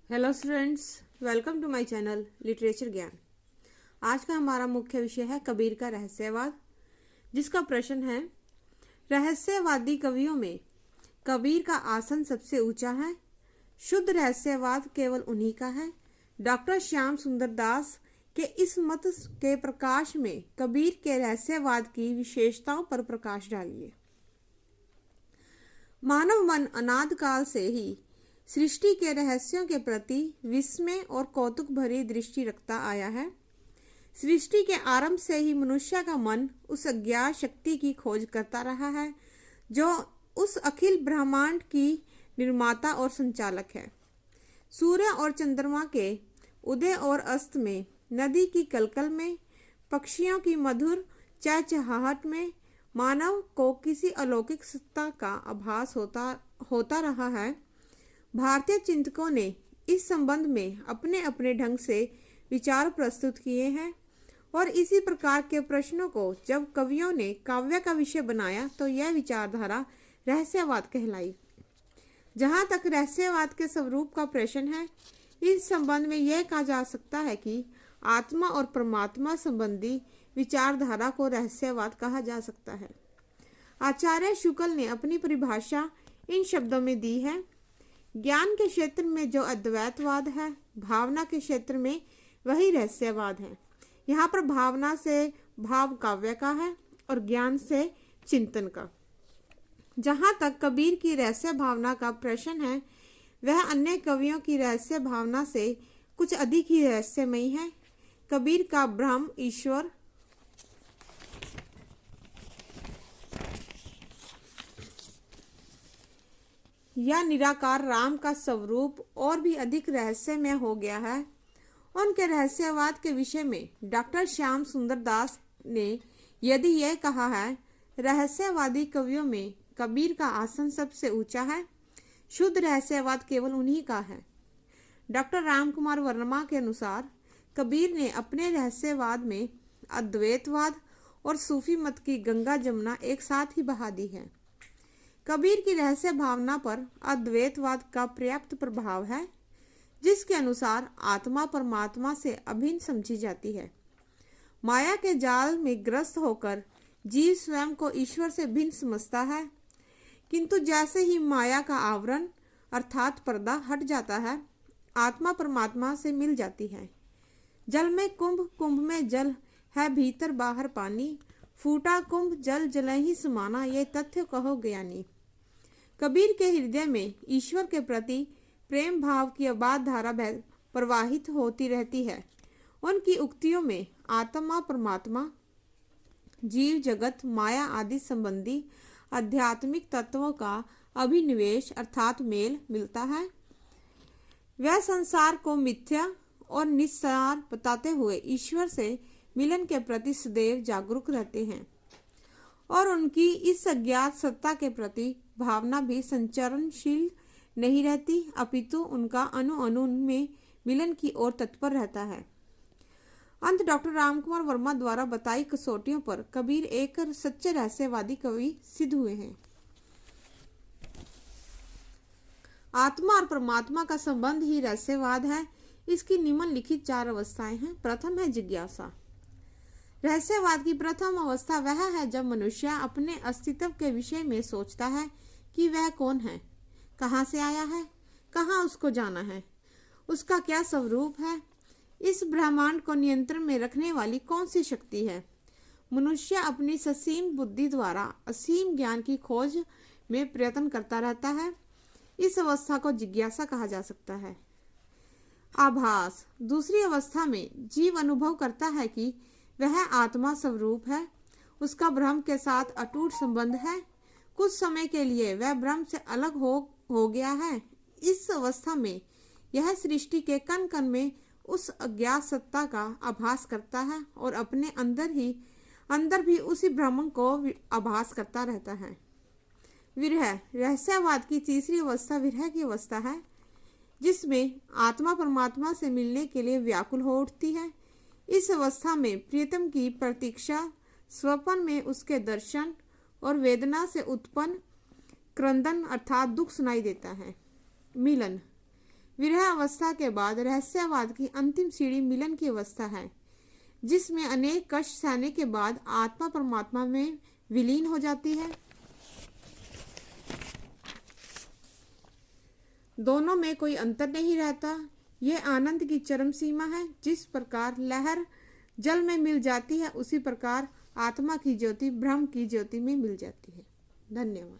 Hello students, welcome to my channel literature ज्ञान। आज का हमारा मुख्य विषय है कबीर का रहस्यवाद, जिसका प्रश्न है रहस्यवादी कवियों में कबीर का आसन सबसे ऊंचा है। शुद्ध रहस्यवाद केवल उन्हीं का है। डॉक्टर श्याम सुंदर दास के इस मत के प्रकाश में कबीर के रहस्यवाद की विशेषताओं पर प्रकाश डालिए। मानव मन अनादि काल से ही सृष्टि के रहस्यों के प्रति विस्मय और कौतुक भरी दृष्टि रखता आया है। सृष्टि के आरंभ से ही मनुष्य का मन उस अज्ञात शक्ति की खोज करता रहा है जो उस अखिल ब्रह्मांड की निर्माता और संचालक है। सूर्य और चंद्रमा के उदय और अस्त में, नदी की कलकल में, पक्षियों की मधुर चहचहाहट में मानव को किसी अलौकिक सत्ता का आभास होता रहा है। भारतीय चिंतकों ने इस संबंध में अपने अपने ढंग से विचार प्रस्तुत किए हैं और इसी प्रकार के प्रश्नों को जब कवियों ने काव्य का विषय बनाया तो यह विचारधारा रहस्यवाद कहलाई। जहाँ तक रहस्यवाद के स्वरूप का प्रश्न है, इस संबंध में यह कहा जा सकता है कि आत्मा और परमात्मा संबंधी विचारधारा को रहस्यवाद कहा जा सकता है। आचार्य शुक्ल ने अपनी परिभाषा इन शब्दों में दी है। ज्ञान के क्षेत्र में जो अद्वैतवाद है, भावना के क्षेत्र में वही रहस्यवाद है। यहाँ पर भावना से भाव काव्य का है और ज्ञान से चिंतन का। जहाँ तक कबीर की रहस्य भावना का प्रश्न है, वह अन्य कवियों की रहस्य भावना से कुछ अधिक ही रहस्यमयी है। कबीर का ब्रह्म, ईश्वर, या निराकार राम का स्वरूप और भी अधिक रहस्यमय हो गया है। उनके रहस्यवाद के विषय में डॉक्टर श्याम सुंदर दास ने यदि यह कहा है, रहस्यवादी कवियों में कबीर का आसन सबसे ऊंचा है। शुद्ध रहस्यवाद केवल उन्हीं का है। डॉक्टर रामकुमार वर्मा के अनुसार कबीर ने अपने रहस्यवाद में अद्वैतवाद और सूफी मत की गंगा जमुना एक साथ ही बहा दी है। कबीर की रहस्य भावना पर अद्वैतवाद का पर्याप्त प्रभाव है, जिसके अनुसार आत्मा परमात्मा से अभिन्न समझी जाती है। माया के जाल में ग्रस्त होकर जीव स्वयं को ईश्वर से भिन्न समझता है, किंतु जैसे ही माया का आवरण अर्थात पर्दा हट जाता है, आत्मा परमात्मा से मिल जाती है। जल में कुंभ, कुंभ में जल है, भीतर बाहर पानी, फूटा कुंभ जल जल ही समाना, ये तथ्य कहो ज्ञानी। कबीर के हृदय में ईश्वर के प्रति प्रेम भाव की अबाध धारा प्रवाहित होती रहती है। उनकी उक्तियों में आत्मा परमात्मा, जीव जगत, माया आदि संबंधी आध्यात्मिक तत्वों का अभिनिवेश अर्थात मेल मिलता है। वह संसार को मिथ्या और निस्सार बताते हुए ईश्वर से मिलन के प्रति सदैव जागरूक रहते हैं और उनकी इस अज्ञात सत्ता के प्रति भावना भी संचरणशील नहीं रहती, अपितु उनका अणु अणु में मिलन की ओर तत्पर रहता है। अंत डॉक्टर रामकुमार वर्मा द्वारा बताई कसौटियों पर कबीर एक सच्चे रहस्यवादी कवि सिद्ध हुए हैं। आत्मा और परमात्मा का संबंध ही रहस्यवाद है। इसकी निम्नलिखित 4 अवस्थाएं हैं। प्रथम है जिज्ञासा। रहस्यवाद की प्रथम अवस्था वह है जब मनुष्य अपने अस्तित्व के विषय में सोचता है कि वह कौन है, कहाँ से आया है, कहाँ उसको जाना है, उसका क्या स्वरूप है, इस ब्रह्मांड को नियंत्रण में रखने वाली कौन सी शक्ति है। मनुष्य अपनी ससीम बुद्धि द्वारा असीम ज्ञान की खोज में प्रयत्न करता रहता है। इस अवस्था को जिज्ञासा कहा जा सकता है। आभास। दूसरी अवस्था में जीव अनुभव करता है कि वह आत्मा स्वरूप है, उसका ब्रह्म के साथ अटूट संबंध है, कुछ समय के लिए वह ब्रह्म से अलग हो गया है। इस अवस्था में यह सृष्टि के कण कण में उस अज्ञात सत्ता का आभास करता है और अपने अंदर भी उसी ब्रह्म को आभास करता रहता है। विरह। रहस्यवाद की तीसरी अवस्था विरह की अवस्था है, जिसमें आत्मा परमात्मा से मिलने के लिए व्याकुल हो उठती है। इस अवस्था में प्रियतम की प्रतीक्षा, स्वप्न में उसके दर्शन और वेदना से उत्पन्न क्रंदन अर्थात दुख सुनाई देता है। मिलन। विरह अवस्था के बाद रहस्यवाद की अंतिम सीढ़ी मिलन की अवस्था है, जिसमें अनेक कष्ट सहने के बाद आत्मा परमात्मा में विलीन हो जाती है। दोनों में कोई अंतर नहीं रहता। यह आनंद की चरम सीमा है। जिस प्रकार लहर जल में मिल जाती है, उसी प्रकार आत्मा की ज्योति ब्रह्म की ज्योति में मिल जाती है। धन्यवाद।